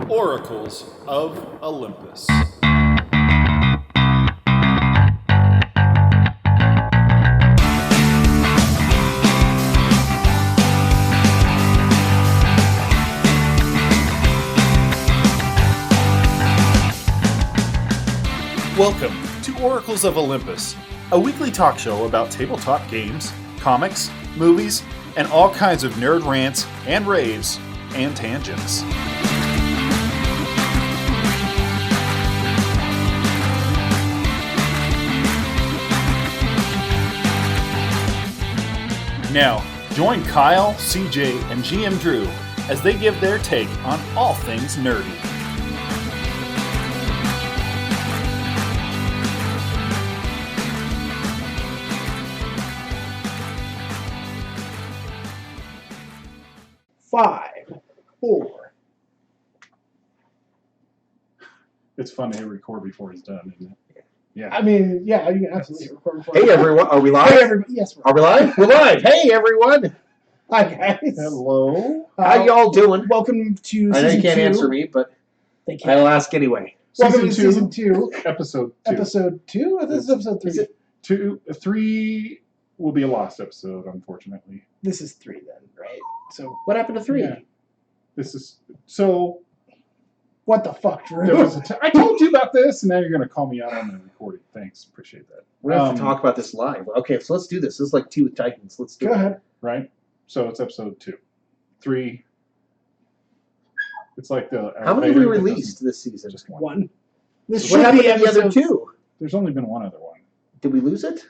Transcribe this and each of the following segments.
Oracles of Olympus. Welcome to Oracles of Olympus, a weekly talk show about tabletop games, comics, movies, and all kinds of nerd rants and raves and tangents. Now, join Kyle, CJ, and GM Drew as they give their take on all things nerdy. Five, four. It's fun to hit record before he's done, isn't it? Yeah. I mean, yeah, you can absolutely record before. Hey everyone, are we live? Hey everybody, yes, Are we live? We're live. Hey everyone, Hi guys. Hello. how y'all doing? Welcome to season I know you can't 2. answer me, but They can't. I'll ask anyway. Welcome to Season season 2, Episode 2. episode 2. This is episode 3. Is it? 3 will be a lost episode, unfortunately. This is 3 then, right? So What happened to 3? Yeah. This is so. what the fuck, Drew? There was I told you about this, and now you're going to call me out on the recording. Thanks, appreciate that. We're gonna have to talk about this live. Okay, so let's do this. This is like Tea with Titans. Let's do Go it. ahead. Right. So it's episode 2. 3. It's like the. How many have we elevator that released this season? doesn't- Just one. 1. This What should happened be to the other episode 2? There's only been one other one. Did we lose it?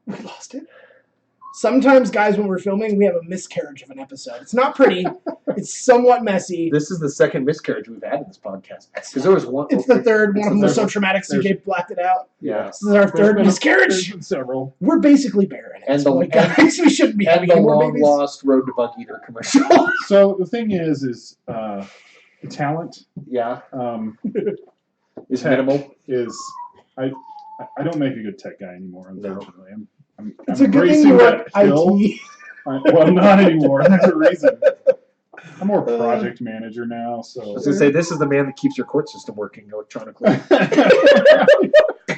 We lost it. Sometimes, guys, when we're filming, we have a miscarriage of an episode. It's not pretty. It's somewhat messy. This is the second miscarriage we've had in this podcast. Because there was one. It's the third. One of them was so There's- traumatic, CJ blacked it out. Yeah. This is our There's third been- miscarriage. There's been several. We're basically barren. And And the- point, guys. We shouldn't be And having the any more long babies. lost Road to Bug Eater commercial. So the thing is the talent Yeah, is tech minimal. is I don't make a good tech guy anymore. No. Unfortunately, I'm It's a good thing embracing you that work hill. IT. Well, not anymore. There's a reason. I'm more project manager now. So I was gonna say this is the man that keeps your court system working electronically.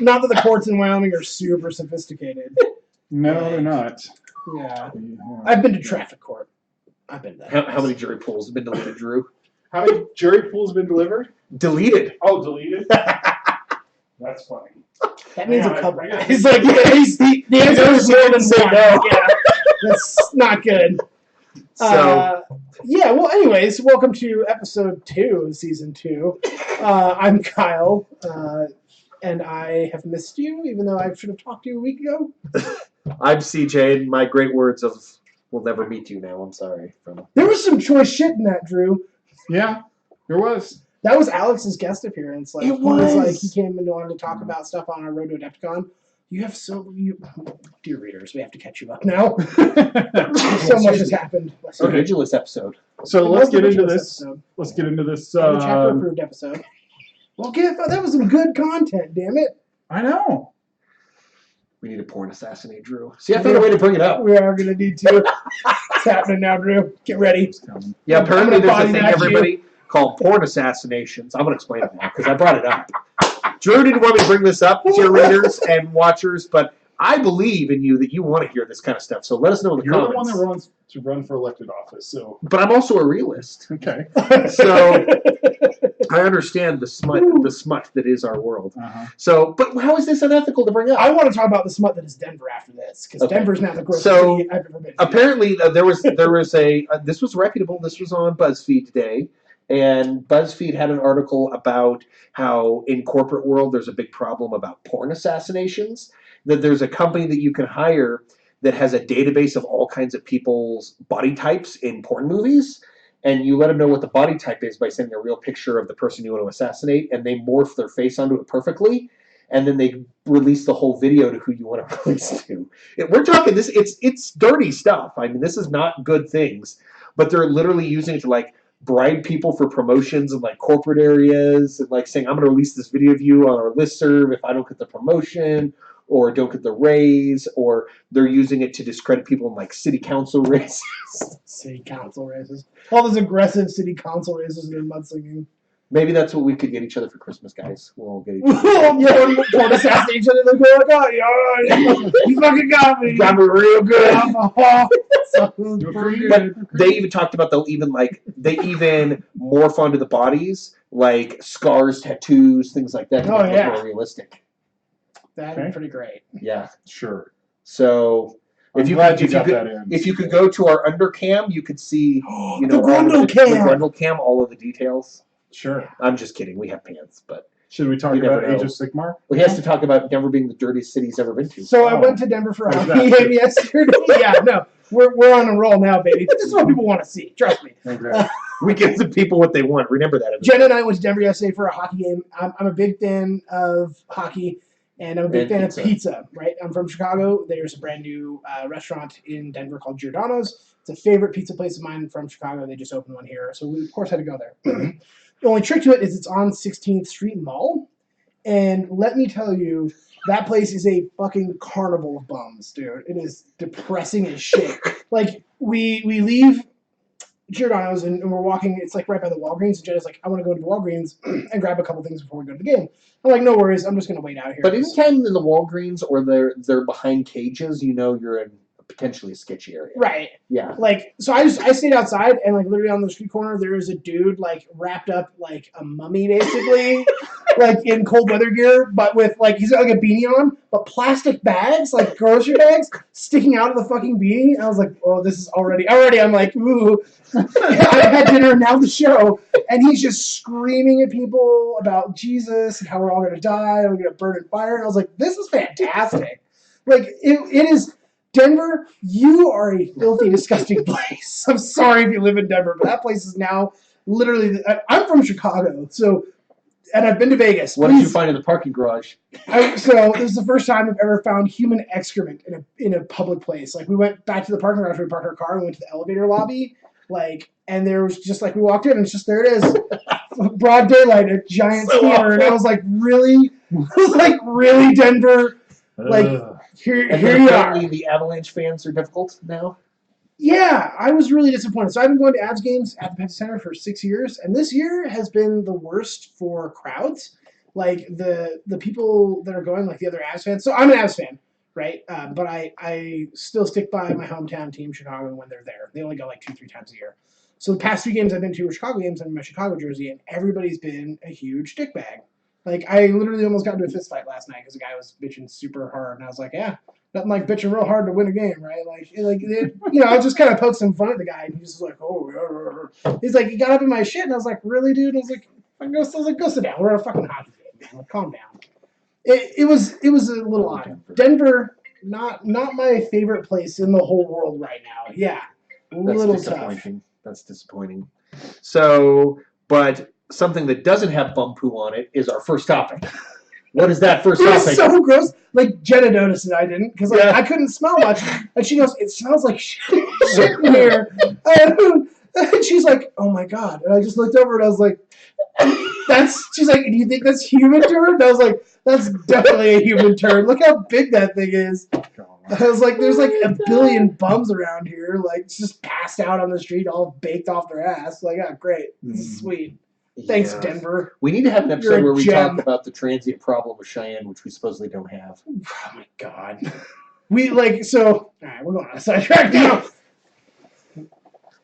Not that the courts in Wyoming are super sophisticated. no, they're not. Yeah. Yeah. I've been to traffic court. I've been to that. How many jury pools have been deleted, Drew? How many jury pools been delivered? Deleted. Oh, deleted. That's funny. That means Yeah, a couple. I got- He's like, yeah, the answer is more than Say one. no. Yeah, that's not good. So Yeah, well, anyways, welcome to episode 2 of season 2. I'm Kyle, and I have missed you, even though I should have talked to you a week ago. I'm CJ, and my great words of "We'll never meet you." Now, I'm sorry. There was some choice shit in that, Drew. Yeah, there was. That was Alex's guest appearance. Like It he was like was. he came and wanted to talk about stuff on our road to Adepticon. Dear readers, we have to catch you up now. So much has happened. It's a ridiculous episode. So It let's was the get into Ridiculous this. episode. Let's get into this. The chapter approved episode. Well, that was some good content. Damn it. I know. We need to porn assassinate Drew. See, I found a way to bring it up. We are gonna need to. It's happening now, Drew. Get ready. It's coming. Yeah, I'm apparently gonna there's a body thing that you. everybody called porn assassinations. I'm gonna explain it now because I brought it up. Drew didn't want me to bring this up to your readers and watchers, but I believe in you that you want to hear this kind of stuff. So let us know in the You're the one comments. that wants to run for elected office, so But I'm also a realist. okay. So I understand the smut that is our world. Uh-huh. So, but how is this unethical to bring up? I want to talk about the smut that is Denver after this, because Okay. Denver's now the grossest So, city I've ever been to. Apparently, there was a this was reputable. This was on BuzzFeed today, and BuzzFeed had an article about how in corporate world there's a big problem about porn assassinations. That there's a company that you can hire that has a database of all kinds of people's body types in porn movies. And you let them know what the body type is by sending a real picture of the person you want to assassinate, and they morph their face onto it perfectly, and then they release the whole video to who you want to release to. We're talking this; it's dirty stuff. I mean, this is not good things, but they're literally using it to like bribe people for promotions in like corporate areas, and like saying, "I'm going to release this video of you on our listserv if I don't get the promotion." or don't get the raise, or they're using it to discredit people in like city council races. City council races. All those aggressive city council races and their mudslinging. Maybe that's what we could get each other for Christmas, guys. We'll get each other. Yeah, we'll assassinate each other. They'll go like, oh, yeah, you fucking got me. Got me real good. But they even talked about they even morph onto the bodies, like scars, tattoos, things like that. To make it more realistic. That'd be pretty great. Yeah, Sure. So If you could go to our undercam, you could see the Grundle cam, all of the details. Sure. I'm just kidding. We have pants, but should we talk about Age of Sigmar? Well, he has to talk about Denver being the dirtiest city he's ever been to. So I went to Denver for a hockey game yesterday. Yeah, no, we're on a roll now, baby. This is what people want to see. Trust me. We give the people what they want. Remember that. Jen and I went to Denver yesterday for a hockey game. I'm a big fan of hockey, and I'm a big fan of pizza. Right? I'm from Chicago. There's a brand new restaurant in Denver called Giordano's. It's a favorite pizza place of mine from Chicago. They just opened one here, so we of course had to go there. The only trick to it is it's on 16th Street Mall. And let me tell you, that place is a fucking carnival of bums, dude. It is depressing as shit. Like, we leave Giordano's and we're walking, it's like right by the Walgreens, and Jenna's like, I want to go to the Walgreens and grab a couple things before we go to the game. I'm like, no worries, I'm just going to wait out here. But anytime in the Walgreens or they're behind cages, you're in a potentially sketchy area. Right. Yeah. Like, so I stayed outside, and like literally on the street corner, there was a dude like wrapped up like a mummy, basically. Like in cold weather gear, but with like he's got like a beanie on, but plastic bags, like grocery bags, sticking out of the fucking beanie. I was like, oh, this is already. I'm like, ooh. I had dinner, now the show, and he's just screaming at people about Jesus and how we're all gonna die and we're gonna burn in fire. And I was like, this is fantastic. Like it is. Denver, you are a filthy, disgusting place. I'm sorry if you live in Denver, but that place is now literally. I'm from Chicago, so. And I've been to Vegas. What did you find in the parking garage? So this is the first time I've ever found human excrement in a public place. Like we went back to the parking garage, we parked our car, and went to the elevator lobby. Like, and there was just like we walked in, and it's just there it is, broad daylight, a giant steamer, and I was like, really? I was like, really, Denver? Like here you are. The Avalanche fans are difficult now. Yeah, I was really disappointed. So I've been going to Avs games at the Pepsi Center for 6 years, and this year has been the worst for crowds. Like the people that are going, like the other Avs fans. So I'm an Avs fan, right? But I still stick by my hometown team, Chicago, when they're there. They only go like 2-3 times a year. So the past 3 games I've been to were Chicago games. I'm in my Chicago jersey, and everybody's been a huge dickbag. Like I literally almost got into a fist fight last night because the guy was bitching super hard, and I was like, yeah. Nothing like bitching real hard to win a game, right? I just kind of poked some fun at the guy, and he's just like, oh, he's like, he got up in my shit, and I was like, really, dude? I was like, go sit down. We're at a fucking hockey game, man. Like, calm down. It was a little odd. Denver, not my favorite place in the whole world right now. Yeah, little tough. That's disappointing. So, but something that doesn't have bum poo on it is our first topic. What is that first topic? It's so gross. Like, Jenna noticed it, I didn't, because I couldn't smell much. And she goes, it smells like shit in here. And she's like, oh my God. And I just looked over and I was like, she's like, do you think that's human turd? And I was like, that's definitely a human turd. Look how big that thing is. I was like, there's like a billion bums around here, like, just passed out on the street, all baked off their ass. Like, oh, great. This is sweet. Thanks, Denver. We need to have an episode where we talk about the transient problem of Cheyenne, which we supposedly don't have. Oh my God. All right, we're going on a sidetrack now.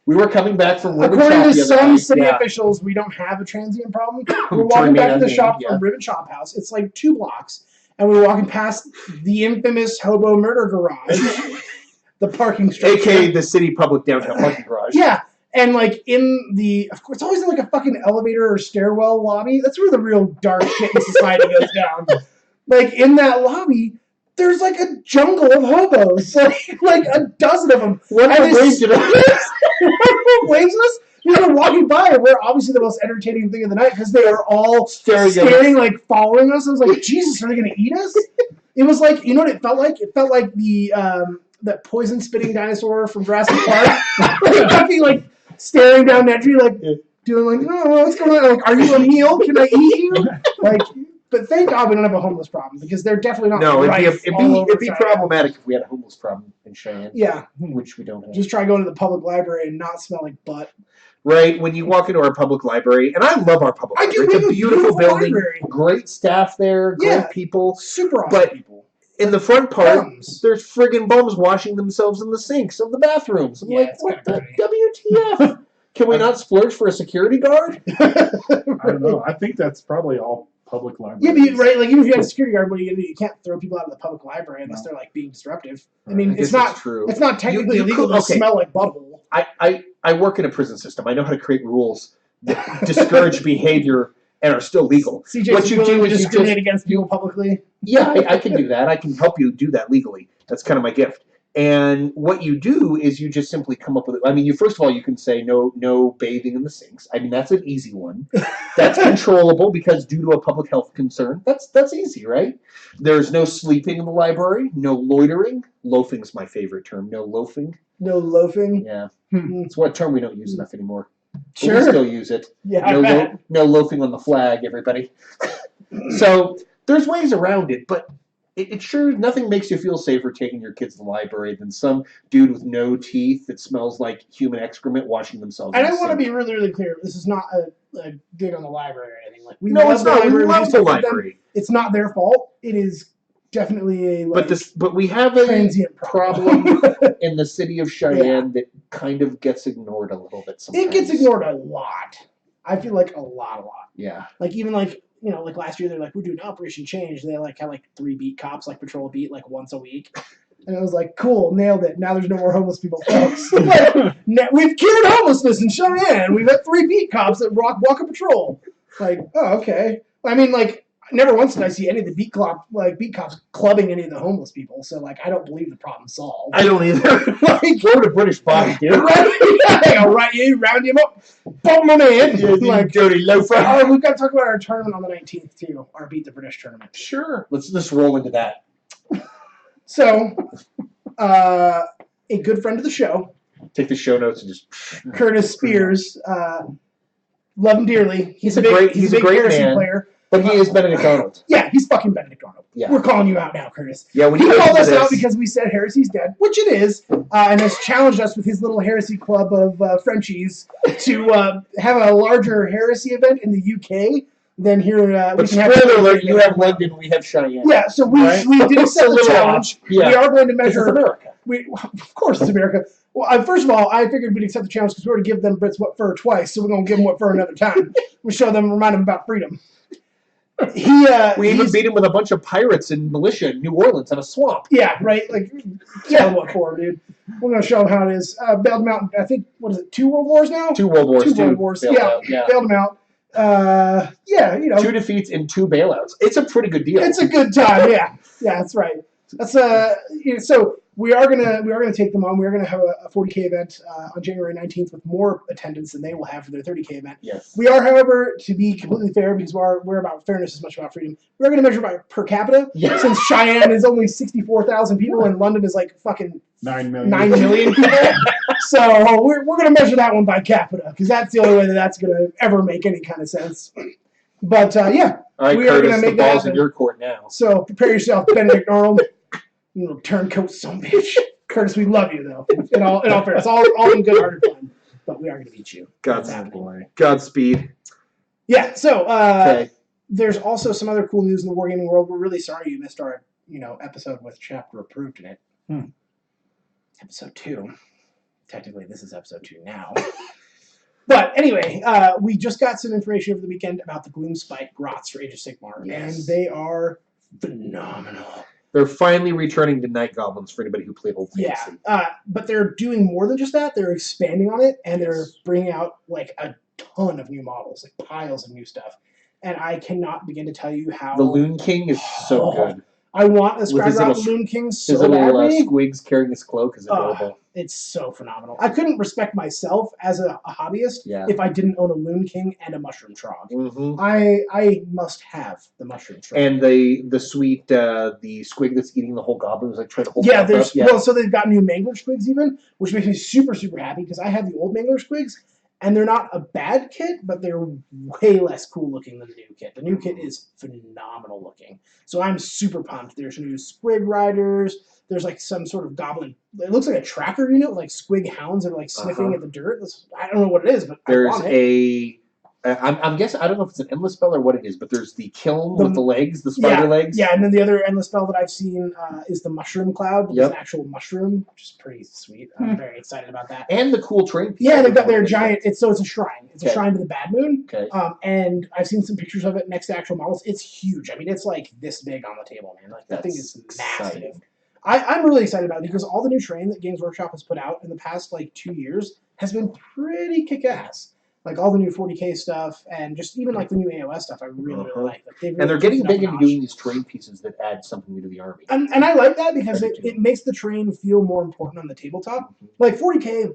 We were coming back from Ribbon According Shop to some city officials, we don't have a transient problem. We're walking back to the shop from Ribbon Shop House. It's like 2 blocks. And we're walking past the infamous hobo murder garage. The parking structure. AKA the city public downtown parking garage. Yeah. And like of course, it's always in like a fucking elevator or stairwell lobby. That's where the real dark shit in society goes down. Like in that lobby, there's like a jungle of hobos, like a dozen of them. One of them waves at us. Waves at us. We're walking by, and we're obviously the most entertaining thing of the night because they are all staring, like following us. I was like, Jesus, are they going to eat us? It was like, you know what it felt like? It felt like that poison spitting dinosaur from Jurassic Park. like staring down at you, like doing like, oh, what's going on? Like, are you a meal? Can I eat you? Like, But thank God we don't have a homeless problem because they're definitely not. No, rife it'd all over be Cheyenne. problematic if we had a homeless problem in Cheyenne. Yeah, Which we don't have. just try going to the public library and not smell like butt. Right, when you walk into our public library, and I love our public library. We It's have a beautiful building, library. great staff there, great people. Super awesome But people. in the front part, Bums. there's friggin' bums washing themselves in the sinks of the bathrooms. I'm Yeah, like, it's what the kinda WTF? Can we not splurge for a security guard? I don't know. I think that's probably all public libraries. Yeah, but right, like even if you had a security guard, what are you gonna do? You can't throw people out of the public library unless they're like being disruptive. I mean, I guess it's not that's true. It's not technically You illegal could- to okay. smell like butthole. I work in a prison system. I know how to create rules that discourage behavior and are still legal. CJ's What you willing do to is you discriminate just- against people publicly. Yeah, I can do that. I can help you do that legally. That's kind of my gift. And what you do is you just simply come up with it. I mean, you first of all, you can say no bathing in the sinks. I mean, that's an easy one. That's controllable because due to a public health concern, that's easy, right? There's no sleeping in the library, no loitering. Loafing's my favorite term. No loafing. No loafing. Yeah, Hmm. it's what term we don't use enough anymore. But Sure. we still use it. Yeah, No, I bet. no loafing on the flag, everybody. So there's ways around it, but it sure nothing makes you feel safer taking your kids to the library than some dude with no teeth that smells like human excrement washing themselves. And in I the want to sink. be really, really clear. This is not a dig on the library or anything. Like we No, love it's the not. We library. love just the don't give them- library, It's not their fault. It is definitely a like, but we have a transient problem problem. in the city of Cheyenne that kind of gets ignored a little bit sometimes. It gets ignored a lot. I feel like a lot. Yeah. Like even like like last year they're like we're doing Operation Change. They like had like 3 beat cops like patrol a beat like once a week, and it was like cool, nailed it. Now there's no more homeless people, folks. Like, we've cured homelessness in Cheyenne. We've got 3 beat cops that walk a patrol. Like okay. I mean like never once did I see any of the beat cops clubbing any of the homeless people. So like I don't believe the problem's solved. I don't either. Like, go to British body, dude. Right? I'll write you, round him up, bump him in. Like, dirty loafer. oh, we've got to talk about our tournament on the 19th too. Our Beat the British tournament. Sure. Let's just roll into that. So, a good friend of the show, Take the show notes and just. Curtis Spears, love him dearly. He's a great heresy man. player. But he is Benedict Arnold. Yeah, he's fucking Benedict Arnold. Yeah. We're calling you out now, Curtis. Yeah, when He you called listen us to out this, because we said heresy's dead, which it is, and has challenged us with his little heresy club of Frenchies to have a larger heresy event in the UK than here. but spoiler alert, you have London, we have Cheyenne. Yeah, so we did It's a accept the little challenge. off. Yeah. We are going to This is measure. America. Of course, it's America. Well, first of all, I figured we'd accept the challenge because we already give them Brits what fur twice, so we're gonna give them what fur another time. We show them, remind them about freedom. We even beat him with a bunch of pirates and militia in New Orleans in a swamp. Yeah, right. Like, tell them what for, dude. We're gonna show them how it is. Bailed them out. I think what is it? 2 World Wars now? 2 World Wars. 2 World Wars. Bailed Yeah, out, yeah. bailed them out. Yeah, 2 defeats and 2 bailouts. It's a pretty good deal. it's a good time. Yeah, that's right. That's so we are gonna take them on. We are gonna have a 40K event on January 19th with more attendance than they will have for their 30K event. Yes. We are, however, to be completely fair, because we're about fairness as much about freedom. We're going to measure by per capita. Yeah. Since Cheyenne is only 64,000 people and London is like fucking 9 million. 9 million people. So we're going to measure that one by capita because that's the only way that's going to ever make any kind of sense. But yeah, All right, we are Curtis, gonna the make that ball's in happen. your court now. So prepare yourself, Benedict Arnold. You little turncoat son of a bitch. Curtis, we love you though. In all fairness, all in good-hearted fun. But we are going to beat you. Godspeed. Yeah. So Okay. there's also some other cool news in the wargaming world. We're really sorry you missed our episode with chapter approved in it. Episode 2. Technically, this is episode 2 now. But anyway, we just got some information over the weekend about the Gloomspite Grots for Age of Sigmar, Yes. and they are phenomenal. They're finally returning to Night Goblins for anybody who played Old Fantasy. Yeah, but they're doing more than just that. They're expanding on it, and they're bringing out like a ton of new models, like piles of new stuff. And I cannot begin to tell you how The Loon King is so good. I want a With Scrag his Rot little- Loon King His so little badly. squigs carrying his cloak is Oh, adorable. it's so phenomenal. I couldn't respect myself as a hobbyist Yeah. if I didn't own a Loon King and a Mushroom Trog. Mm-hmm. I must have the Mushroom Trog. And the sweet the squig that's eating the whole goblin is like trying to hold Yeah, it there's up. Yeah. well, so they've got new Mangler Squigs even, which makes me super, super happy because I have the old Mangler Squigs, And they're not a bad kit, but they're way less cool looking than the new kit. The new kit is phenomenal looking. So I'm super pumped. There's new squig riders. There's like some sort of goblin. It looks like a tracker unit with like squig hounds that are like sniffing at the dirt. I don't know what it is, but there's I want it. I'm guessing, I don't know if it's an endless spell or what it is, but there's the kiln with the legs, the spider legs. Yeah, and then the other endless spell that I've seen is the mushroom cloud. It's an actual mushroom, which is pretty sweet. I'm very excited about that. And the cool train piece. Yeah, they've got their giant. It's a shrine. It's a shrine to the Bad Moon. Okay. And I've seen some pictures of it next to actual models. It's huge. I mean, it's like this big on the table, man. Like that thing is massive. Exciting. I'm really excited about it because all the new terrain that Games Workshop has put out in the past like 2 years has been pretty kick-ass. Like all the new 40K stuff and just even like the new AOS stuff, I really like. And they're getting big into doing these terrain pieces that add something new to the army. And I like that because it makes the terrain feel more important on the tabletop. Like 40K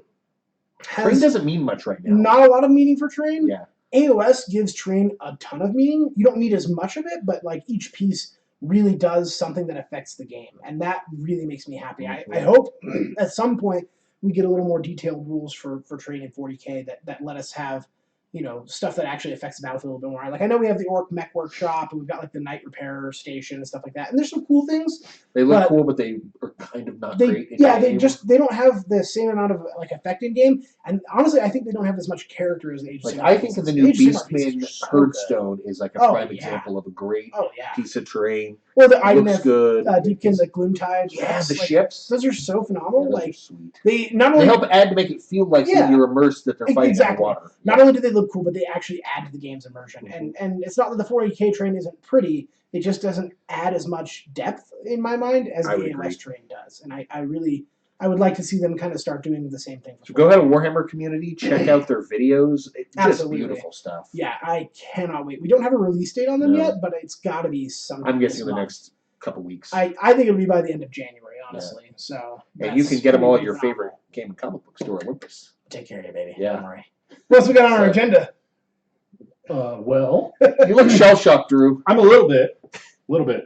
has terrain doesn't mean much right now. Not a lot of meaning for terrain. Yeah. AOS gives terrain a ton of meaning. You don't need as much of it, but like each piece really does something that affects the game, and that really makes me happy. I hope at some point we get a little more detailed rules for terrain in 40K that let us have, you know, stuff that actually affects the battlefield a little bit more. Like I know we have the Orc Mech Workshop, and we've got like the Night Repair Station and stuff like that, and there's some cool things. They look cool, but they are kind of not great. They don't have the same amount of like effect in game, and honestly, I think they don't have as much character as the Age of Sigmar. I think of the new Beastman Herdstone is like a prime example of a great piece of terrain. Well, the item looks good. Deepkin, the Gloomtide. Yeah, the ships. Those are so phenomenal. Yeah, like sweet. They not only help add to make it feel like you're immersed that they're fighting in the water. Not only do they look cool, but they actually add to the game's immersion. And it's not that the 40K terrain isn't pretty. It just doesn't add as much depth in my mind as the AOS terrain does. And I would like to see them kind of start doing the same thing. So go ahead to Warhammer community, check out their videos. It's just beautiful stuff. Yeah, I cannot wait. We don't have a release date on them yet, but it's got to be sometime. I'm guessing the next couple weeks. I think it'll be by the end of January, honestly. So and you can get them all at your favorite game and comic book store, Olympus. Take care of you, baby. Yeah. Don't worry. What else we got on our agenda? Well, you look shell shocked, Drew. I'm a little bit.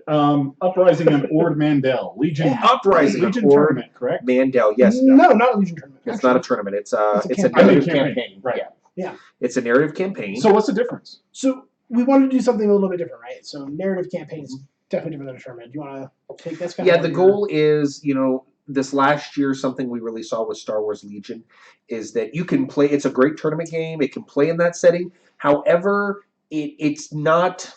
Uprising on Ord Mandel. Legion tournament, correct? Mandel, yes. No, not a Legion tournament. It's not a tournament. It's a narrative campaign. Right. Yeah. It's a narrative campaign. So what's the difference? So we wanted to do something a little bit different, right? So narrative campaign is definitely different than a tournament. Do you want to take this? The goal is, this last year, something we really saw with Star Wars Legion is that you can play. It's a great tournament game. It can play in that setting. However, it's not.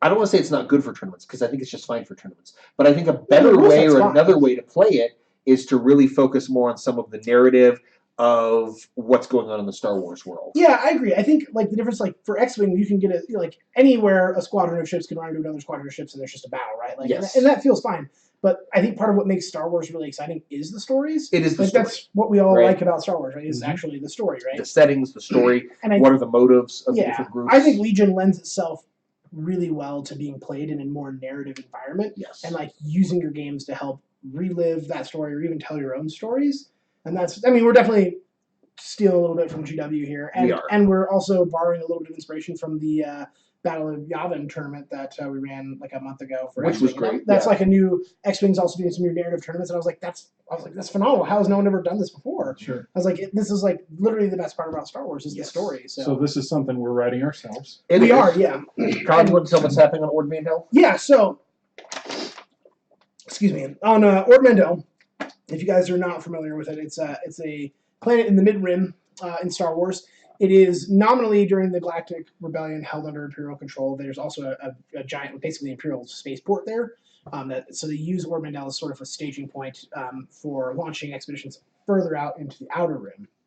I don't want to say it's not good for tournaments because I think it's just fine for tournaments. But I think a better way or another way to play it is to really focus more on some of the narrative of what's going on in the Star Wars world. Yeah, I agree. I think like the difference, like for X-Wing, you can get it like anywhere a squadron of ships can run into another squadron of ships, and there's just a battle, right? Like, yes. and that feels fine. But I think part of what makes Star Wars really exciting is the stories. It is the story. That's what we all like about Star Wars, right? Is actually the story, right? The settings, the story, and what are the motives of the different groups. I think Legion lends itself really well to being played in a more narrative environment. Yes. And like using your games to help relive that story or even tell your own stories. And we're definitely stealing a little bit from GW here. And, and we're also borrowing a little bit of inspiration from the Battle of Yavin tournament that we ran like a month ago for Which was great. That's like a new X-Wing's also doing some new narrative tournaments, and I was like, that's phenomenal. How has no one ever done this before? Sure. I was like, this is like literally the best part about Star Wars is the story. So this is something we're writing ourselves. We are, yeah. Colin, you want to tell what's happening on Ord Mandel? Yeah, so excuse me. On Ord Mandel, if you guys are not familiar with it, it's a planet in the Mid-Rim in Star Wars. It is nominally during the Galactic Rebellion held under Imperial control. There's also a giant, basically Imperial spaceport there. So they use Ord Mandel as sort of a staging point for launching expeditions further out into the Outer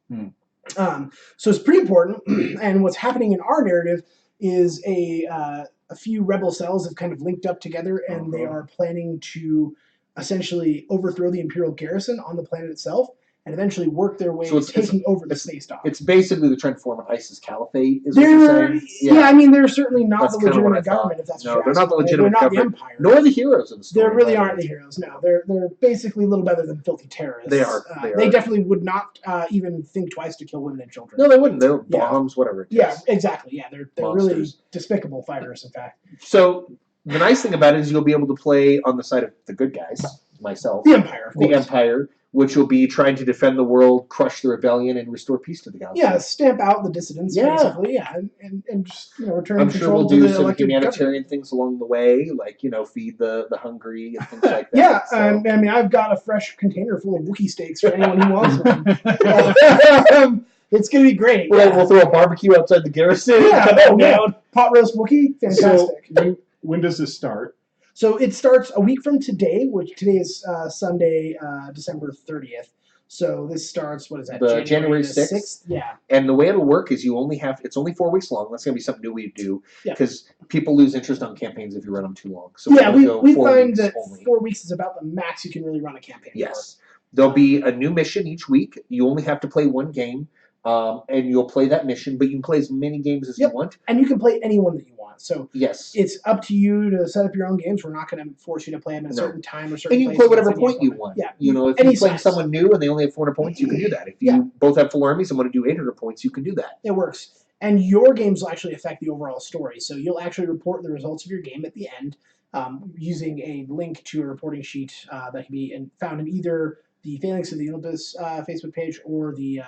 Rim. So it's pretty important. And what's happening in our narrative is a few rebel cells have kind of linked up together, and they are planning to essentially overthrow the Imperial garrison on the planet itself, and eventually work their way taking over the space dock. It's basically the trend form of ISIS Caliphate, is what you're saying? Yeah, I mean, they're certainly not the legitimate government, if that's what they're not the legitimate government. They're not the Empire. Nor the heroes of the story. They really aren't the heroes, no. They're basically a little better than filthy terrorists. They are. They definitely would not even think twice to kill women and children. No, they wouldn't. They're bombs, whatever it is. Yeah, exactly. Yeah, they're really despicable fighters, in fact. So the nice thing about it is you'll be able to play on the side of the good guys, myself. The Empire, of course. The Empire, which will be trying to defend the world, crush the rebellion, and restore peace to the galaxy. Yeah, stamp out the dissidents, Yeah. basically. Yeah, and just return I'm sure control we'll to do the some elected humanitarian government. things along the way, like feed the hungry and things like that. Yeah, So. I mean, I've got a fresh container full of Wookiee steaks for anyone who wants one. It's gonna be great. Right, we'll throw a barbecue outside the garrison. Yeah, down. Pot roast Wookiee, fantastic. So when does this start? So it starts a week from today, which today is Sunday, December 30th. So this starts, what is that? January 6th. Yeah. And the way it'll work is it's only 4 weeks long. That's going to be something new we do because people lose interest on campaigns if you run them too long. So yeah, we find that only. 4 weeks is about the max you can really run a campaign Yes. There'll be a new mission each week. You only have to play one game, and you'll play that mission, but you can play as many games as you want. And you can play anyone that you want. So yes, it's up to you to set up your own games. We're not going to force you to play them at a certain time or certain and you can play whatever point you want. Yeah. If you're playing someone new and they only have 400 points, you can do that. If you both have full armies and want to do 800 points, you can do that. It works. And your games will actually affect the overall story. So you'll actually report the results of your game at the end using a link to a reporting sheet that can be found in either the Phalanx of the Olympus Facebook page or the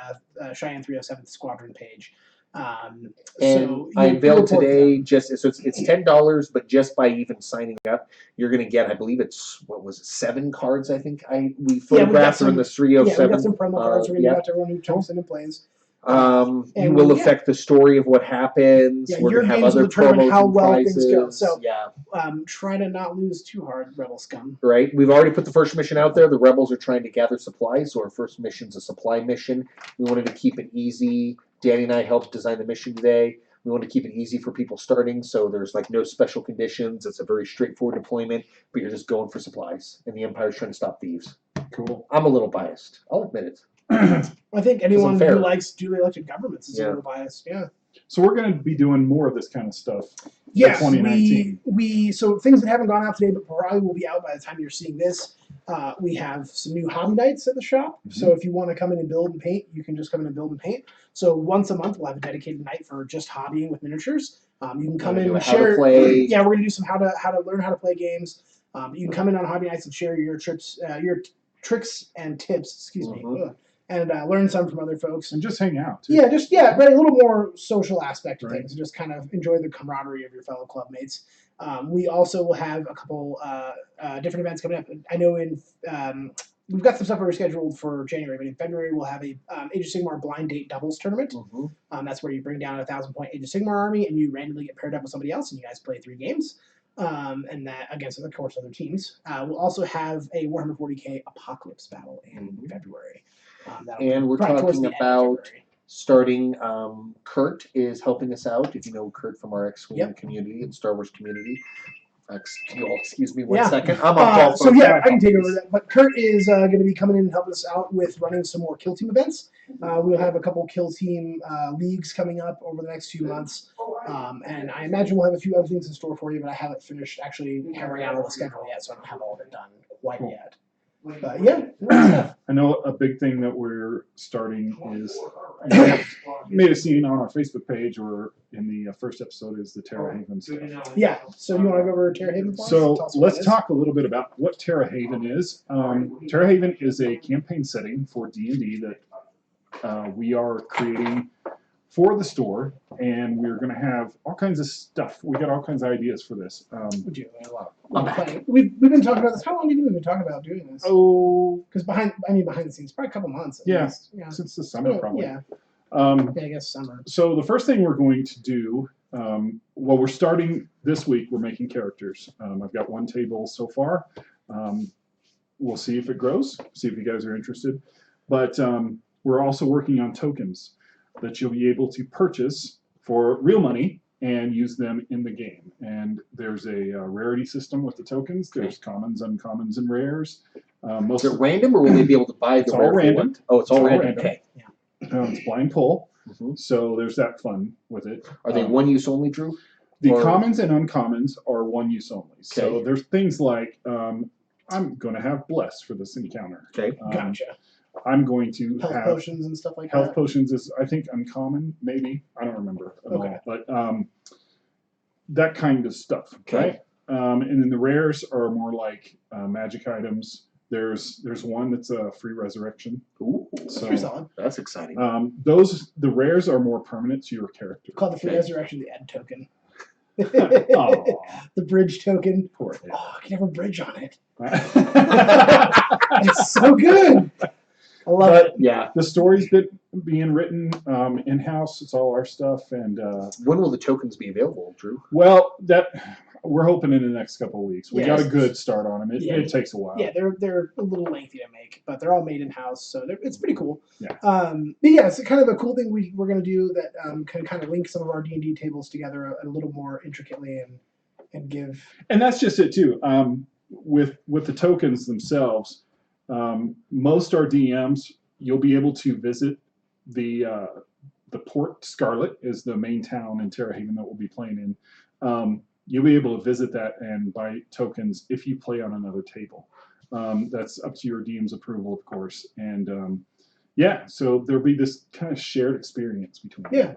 Cheyenne 307th Squadron page. And so I unveiled today it's $10, but just by even signing up, you're going to get, I believe it's 7 cards. I think we photographed in the 307. Yeah, we got some promo cards. We're going to give out to everyone who jumps in and plays. You will affect the story of what happens. Yeah, we're your going to have games other will determine how well prizes. things go. So yeah, try to not lose too hard, Rebel Scum. Right. We've already put the first mission out there. The Rebels are trying to gather supplies, so our first mission's a supply mission. We wanted to keep it easy. Danny and I helped design the mission today. We want to keep it easy for people starting, so there's no special conditions. It's a very straightforward deployment, but you're just going for supplies, and the Empire's trying to stop thieves. Cool. I'm a little biased. I'll admit it. I think anyone who likes duly elected governments is a little biased. Yeah. So we're going to be doing more of this kind of stuff. Yeah, in 2019. So things that haven't gone out today, but probably will be out by the time you're seeing this. We have some new hobby nights at the shop. Mm-hmm. So if you want to come in and build and paint, you can just come in and build and paint. So once a month, we'll have a dedicated night for just hobbying with miniatures. You can come in and share. Yeah, we're gonna do some how to learn how to play games. You can come in on hobby nights and share your tricks and tips. Excuse me. And learn some from other folks. And just hang out, too. Yeah, but a little more social aspect of things. And just kind of enjoy the camaraderie of your fellow club mates. We also will have a couple different events coming up. I know we've got some stuff already scheduled for January, but in February we'll have a Age of Sigmar blind date doubles tournament. Mm-hmm. That's where you bring down a 1,000-point Age of Sigmar army and you randomly get paired up with somebody else and you guys play 3 games. And that against, of course, other teams. We'll also have a Warhammer 40k Apocalypse battle in February. And we're talking about starting. Kurt is helping us out. If you know Kurt from our X-Wing community and Star Wars community. Excuse me one second. I'm on call. So I can take over that. But Kurt is going to be coming in and helping us out with running some more Kill Team events. We'll have a couple Kill Team leagues coming up over the next few months. And I imagine we'll have a few other things in store for you, but I haven't finished actually hammering out all the schedule yet, so I don't have all of it done quite yet. But I know a big thing that we're starting is, you may have seen on our Facebook page or in the first episode, is the Terra Haven stuff. Yeah, so you want to go over Terra Haven for us? So let's talk a little bit about what Terra Haven is. Terra Haven is a campaign setting for D&D that we are creating for the store, and we're going to have all kinds of stuff. We got all kinds of ideas for this. We've been talking about this. How long have you been talking about doing this? Oh, because behind the scenes, probably a couple months. At least. Since the summer, probably. Yeah. I guess summer. So the first thing we're going to do, we're starting this week. We're making characters. I've got 1 table so far. We'll see if it grows. See if you guys are interested. But we're also working on tokens that you'll be able to purchase for real money and use them in the game. And there's a rarity system with the tokens. There's commons, uncommons, and rares. Is it random, or will they be able to buy the rare random? Oh, it's all random. Okay. It's blind pull. So there's that fun with it. Are they one use only, Drew? The commons and uncommons are one use only. So there's things like I'm going to have bless for this encounter. Okay, gotcha. I'm going to have health potions and stuff like that. Health potions is, I think, uncommon, maybe. I don't remember at all. But that kind of stuff. Okay. Right? And then the rares are more like magic items, There's one that's a free resurrection. Ooh, So Pretty solid. that's exciting. the rares are more permanent to your character. Called the free resurrection the Ed token. Aw, The bridge token. poor Ed. Oh, I can have a bridge on it. It's so good. I love it. Yeah. The story's being written in house. It's all our stuff, and When will the tokens be available, Drew? well, that we're hoping in the next couple of weeks. We got a Yes. good start on them. Yeah. It takes a while. Yeah, they're a little lengthy to make, but they're all made in house, so it's pretty cool. Yeah. But yeah, it's kind of a cool thing we're gonna do that can kind of link some of our D&D tables together a little more intricately and give. And that's just it too. With the tokens themselves, most our DMs, you'll be able to visit the Port Scarlet is the main town in Terra Haven that we'll be playing in. You'll be able to visit that and buy tokens if you play on another table. That's up to your DM's approval, of course. And yeah, so there'll be this kind of shared experience between. Yeah,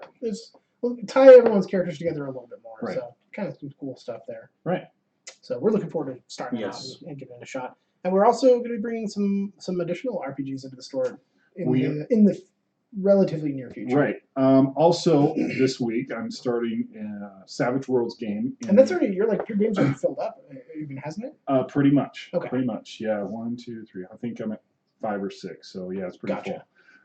we'll tie everyone's characters together a little bit more. Right. So kind of some cool stuff there. Right. So we're looking forward to starting it out Yes. and giving it a shot. And we're also going to be bringing some additional RPGs into the store in the relatively near future. Right. Also, this week I'm starting a Savage Worlds game. And that's already your game's already filled up, even hasn't it? Pretty much. Okay. Pretty much. Yeah. 1, 2, 3. I think I'm at 5 or 6. So yeah, it's pretty Gotcha.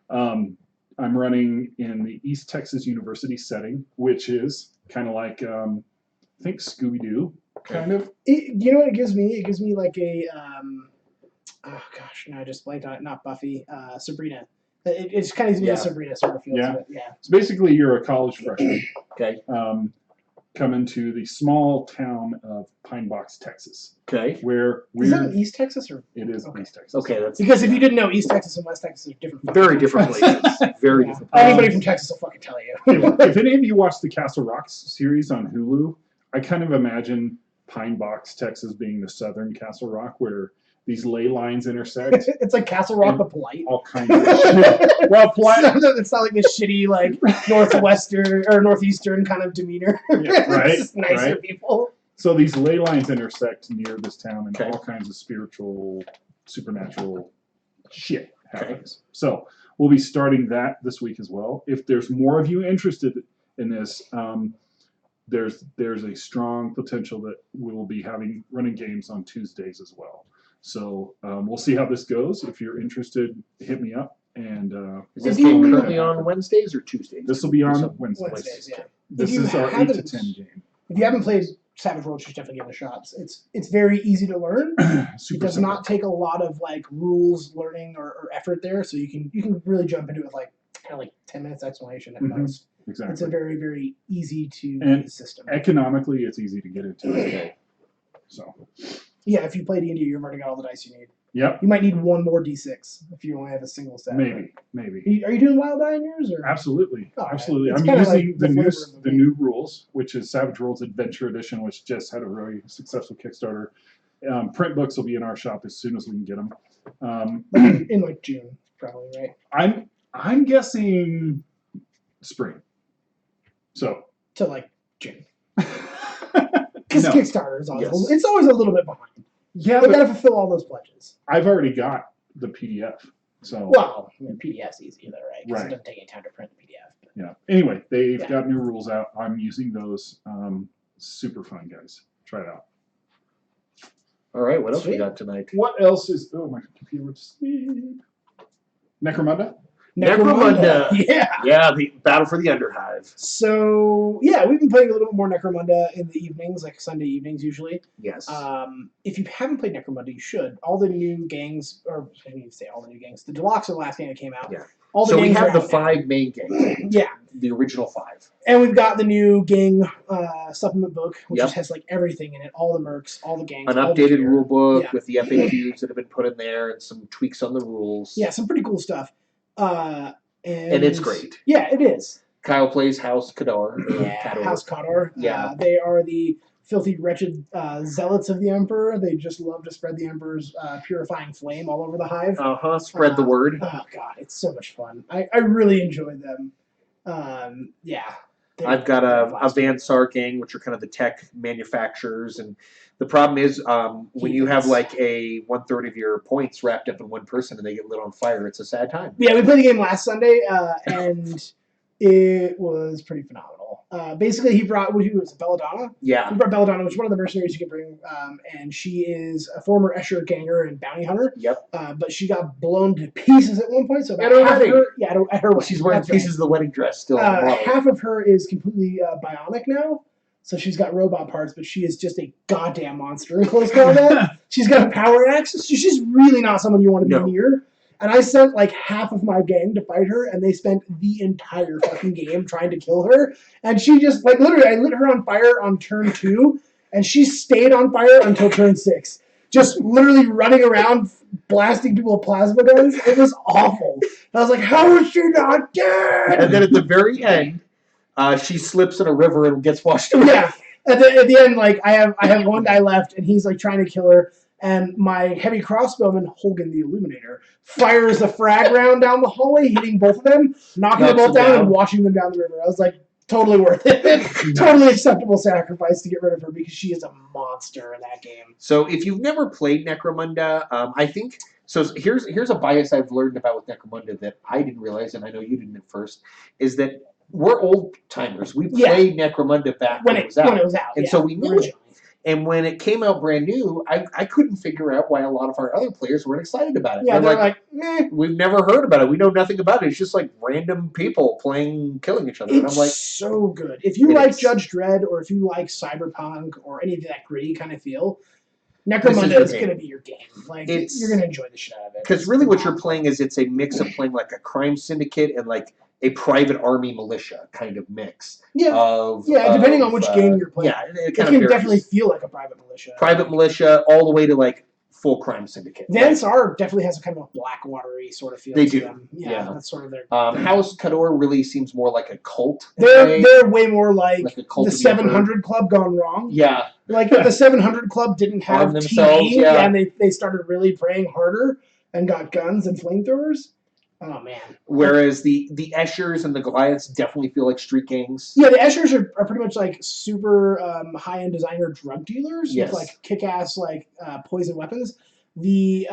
full. I'm running in the East Texas University setting, which is kind of like I think Scooby Doo, kind of. You know what it gives me? It gives me like a oh gosh, no, I just blanked on it. Not Buffy, Sabrina. It's kind of gives me a Sabrina sort of feel to it. Yeah. So basically, you're a college freshman. Okay. Coming to the small town of Pine Box, Texas, Okay. where Is that in East Texas or? it is Okay. East Texas. Okay, that's Because if you didn't know, East Texas and West Texas are different. very different places. Very Yeah. different. Anybody from Texas will fucking tell you. If any of you watch the Castle Rock series on Hulu, I kind of imagine Pine Box, Texas being the southern Castle Rock where these ley lines intersect. It's like Castle Rock, but polite. All kinds of shit. Well, It's not like this shitty like northwestern or northeastern kind of demeanor. Yeah, right, It's just nicer right. people. So these ley lines intersect near this town, and Okay. all kinds of spiritual, supernatural shit happens. So we'll be starting that this week as well. If there's more of you interested in this, there's a strong potential that we will be running games on Tuesdays as well. So we'll see how this goes. If you're interested, hit me up. And Is we'll this If game you- currently on Wednesdays or Tuesdays? this will be on So- Wednesdays. Wednesdays, yeah. This If you is our 8 to haven't- 10 game. If you haven't played Savage Worlds, you should definitely give it a shot. It's very easy to learn. It Super does simple. not take a lot of like rules learning or effort there, so you can really jump into it with like kind of like 10 minutes explanation at Mhm. most. It's a Exactly. very very easy to And use system. Economically, it's easy to get into. Okay. So, Yeah, if you play D&D, you've already got all the dice you need. yep, You might need one more D6 if you only have a single set. maybe. Are you doing wild die in yours or? Absolutely, Oh, absolutely. it's I'm kinda using like the the new flavor of the game. new rules, which is Savage Worlds Adventure Edition, which just had a really successful Kickstarter. Print books will be in our shop as soon as we can get them. in like June, probably, right? I'm guessing spring. So To like June. Because no. Kickstarter is always, Yes. it's always a little bit behind. Yeah, They but gotta fulfill all those pledges. I've already got the PDF. So Well, I mean, PDF's easy though, right? Because Right. it doesn't take any time to print the PDF. But yeah. Anyway, they've Yeah. got new rules out. I'm using those. Super fun, guys. Try it out. All right. What else we Sweet. got tonight? What else is? Oh, my computer went to sleep. Necromunda. Necromunda. Yeah. Yeah, the Battle for the Underhive. So yeah, we've been playing a little bit more Necromunda in the evenings, like Sunday evenings usually. Yes. If you haven't played Necromunda, you should. All the new gangs, or I didn't even say all the new gangs. The Deluxe are the last game that came out. Yeah. All the So we gangs have are the out now. 5 main games. Yeah, The original 5. and we've got the new gang supplement book, which Yep. just has like everything in it, all the mercs, all the gangs, An all the updated gear. rule book Yeah. with the FAQs that have been put in there and some tweaks on the rules. Yeah, some pretty cool stuff. And it's great. Yeah, it is. Kyle plays House Kadar. Yeah, Kador. House Kador. Yeah. They are the filthy, wretched zealots of the Emperor. They just love to spread the Emperor's purifying flame all over the hive. Spread the word. Oh god, it's so much fun. I really enjoy them. Yeah. I've got a Van Sar gang, which are kind of the tech manufacturers, and the problem is when you have like a 1/3 of your points wrapped up in one person and they get lit on fire, it's a sad time. Yeah, we played a game last Sunday, and it was pretty phenomenal. Basically, he brought, who was it, Belladonna? Yeah. He brought Belladonna, which is one of the mercenaries you can bring, and she is a former Escher ganger and bounty hunter. Yep. But she got blown to pieces at one point. So at her wedding. At her wedding. Well, she's wearing pieces of the wedding dress still. Half of her is completely bionic now. So she's got robot parts, but she is just a goddamn monster in close combat. She's got a power axe. So she's really not someone you want to be near. And I sent like half of my gang to fight her, and they spent the entire fucking game trying to kill her. And she just, like, literally, I lit her on fire on turn 2, and she stayed on fire until turn 6. Just literally running around, blasting people with plasma guns. It was awful. I was like, how is she not dead? And then at the very end, she slips in a river and gets washed away. Yeah. At the end, like, I have one guy left, and he's, like, trying to kill her. And my heavy crossbowman, Holgan the Illuminator, fires a frag round down the hallway, hitting both of them, knocking them both down, and watching them down the river. I was like, totally worth it. Totally acceptable sacrifice to get rid of her because she is a monster in that game. So if you've never played Necromunda, I think... So here's a bias I've learned about with Necromunda that I didn't realize, and I know you didn't at first, is that we're old-timers. We played Necromunda back when it was out. And so we knew it. And when it came out brand new, I couldn't figure out why a lot of our other players weren't excited about it. Yeah, they're like, meh. We've never heard about it. We know nothing about it. It's just like random people killing each other. It's and I'm like, so good. If you like Judge Dredd or if you like Cyberpunk or any of that gritty kind of feel, Necromunda is going to be your game. Like, you're going to enjoy the shit out of it. Because really what you're playing is it's a mix of playing like a crime syndicate and like a private army militia kind of mix. Yeah, depending on which game you're playing. Yeah, it can definitely feel like a private militia. Private militia all the way to like full crime syndicate. Van Sar definitely has a kind of a Blackwater-y sort of feel to them. Yeah, that's sort of their... House Kador really seems more like a cult. They're way more like the 700 Club gone wrong. Yeah. Like the 700 Club didn't have TV, and they started really praying harder and got guns and flamethrowers. Oh, man. Whereas the Eschers and the Goliaths definitely feel like street gangs. Yeah, the Eschers are pretty much like super high-end designer drug dealers with like kick-ass like poison weapons. The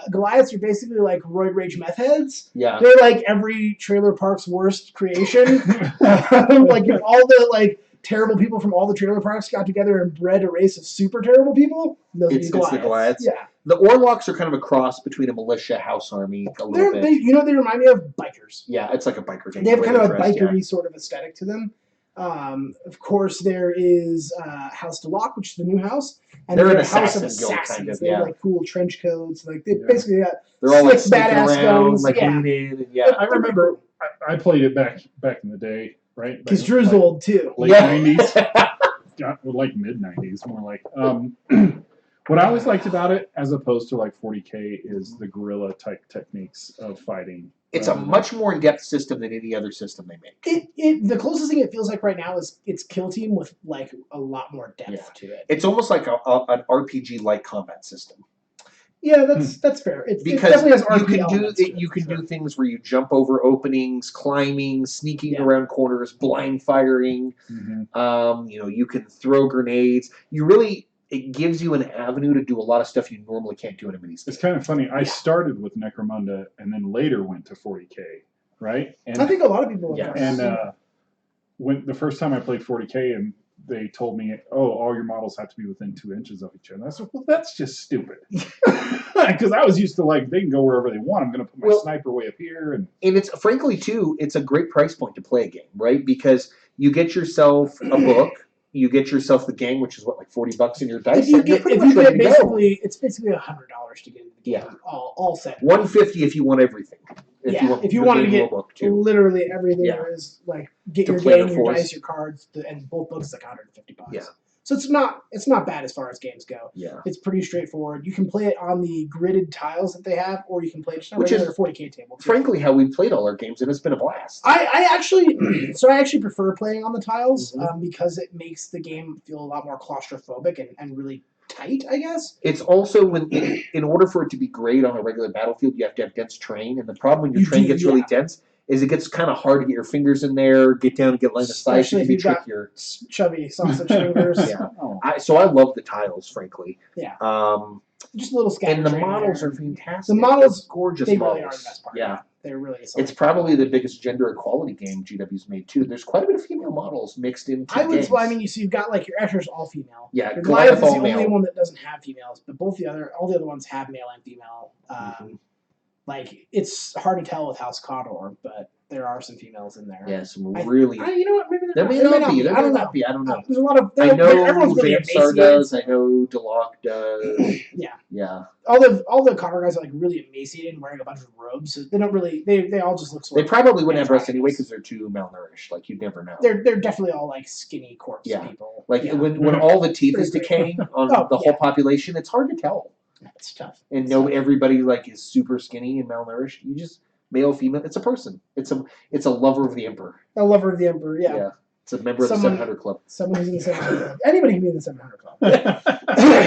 Goliaths are basically like roid rage meth heads. Yeah. They're like every trailer park's worst creation. Like if all the like terrible people from all the trailer parks got together and bred a race of super terrible people, it's the Goliaths. Yeah. The Orlocks are kind of a cross between a militia house army a little bit. They remind me of bikers. Yeah, it's like a biker gang. They have kind of a bikery sort of aesthetic to them. Of course, there is House Deloc, which is the new house, and they're a house of assassins. Kind of, they have like cool trench coats. Like they basically got they're all like badass guns. Like leaning. Yeah, I remember I played it back in the day, right? Because Drew's old too. Late 90s, like mid 90s, more like. What I always liked about it, as opposed to like 40K, is the guerrilla type techniques of fighting. It's a much more in-depth system than any other system they make. The closest thing it feels like right now is it's Kill Team with like a lot more depth to it. It's almost like an RPG-like combat system. Yeah, that's fair. It because definitely has RPG you can do things where you jump over openings, climbing, sneaking around corners, blind firing. Mm-hmm. You can throw grenades. It gives you an avenue to do a lot of stuff you normally can't do in a mini. It's kind of funny. I started with Necromunda and then later went to 40K, right? And I think a lot of people have done that. When the first time I played 40K and they told me, all your models have to be within 2 inches of each other. I said, well, that's just stupid. Because I was used to like, they can go wherever they want. I'm going to put my sniper way up here. And it's, frankly, too, it's a great price point to play a game, right? Because you get yourself a book. You get yourself the gang, which is what, like $40 in your dice. It's basically $100 to get into the game. All set. $150 if you want everything. If you wanted to get literally everything there is, like get your game, your dice, your cards, and both books is like $150. Yeah. So it's not bad as far as games go. Yeah. It's pretty straightforward. You can play it on the gridded tiles that they have, or you can play it just on a regular 40K table. Frankly, how we played all our games, and it's been a blast. I actually prefer playing on the tiles because it makes the game feel a lot more claustrophobic and really tight, I guess. It's also in order for it to be great on a regular battlefield, you have to have dense terrain, and the problem when your terrain gets really dense is it gets kind of hard to get your fingers in there, get down and get line of sight. Especially It can if be you've got trickier. chubby sausage fingers. Yeah. Oh. So I love the tiles, frankly. Yeah. Just a little scatter. And the models are fantastic. The models, They're gorgeous they models. really are the best part. Yeah. They're really. It's probably the biggest gender equality game GW's made too. There's quite a bit of female models mixed into games. Well, I mean, you've got like your Escher's all female. Yeah, Your Goliath Goliath is all the only male. one that doesn't have females, but all the other ones have male and female. Like it's hard to tell with House Condor, but there are some females in there. Yeah, some really. You know what? Maybe There may not be. There I may don't know. not be. I don't know. There's a lot of. I know everyone's really Vampstar emaciated. does. I know Deloc does. Yeah. Yeah. All the Condor guys are like really emaciated and wearing a bunch of robes, so they don't really. They all just look. They probably wouldn't have rest anyway androgynous. because they're too malnourished. Like you'd never know. They're definitely all like skinny corpse Yeah. people. Like Yeah. when all the teeth is Pretty decaying on Oh, the whole yeah. population, it's hard to tell. It's tough. And know everybody like is super skinny and malnourished. You just male, female. It's a person. It's a lover of the emperor. A lover of the Emperor. Yeah. It's a member of the Someone- 700 Club. Someone who's in the 700 Club. Anybody can be in the 700 Club.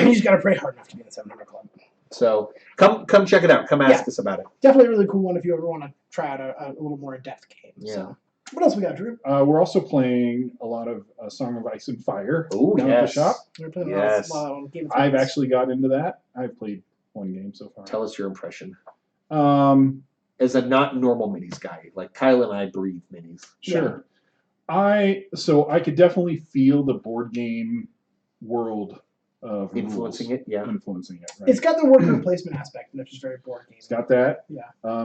You just gotta pray hard enough to be in the 700 Club. So come check it out. Come ask us about it. Definitely a really cool one if you ever want to try out a little more in-depth game. Yeah. So. What else we got, Drew? We're also playing a lot of Song of Ice and Fire Oh down at the yes. shop. We're playing Yes. a lot of Game of I've Thrones. actually got into that. I've played one game so far. Tell us your impression. As As a not normal minis guy, like Kyle and I breathe minis. Sure. I could definitely feel the board game world of Influencing rules it, yeah. influencing it. Right? It's got the worker placement aspect, which is very board game. It's got that. Yeah.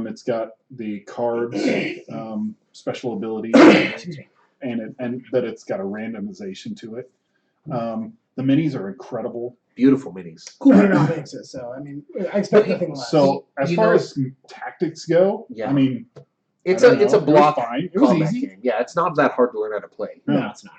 It's got the cards, special abilities, Excuse me. and that it's got a randomization to it. The minis are incredible. Beautiful minis. Cool paper not mixes, so I mean, I expect nothing less. So as You far know- as tactics go, Yeah. I mean, It's I don't a know, block It was fine. It was combat easy. game. Yeah, it's not that hard to learn how to play. no, it's not.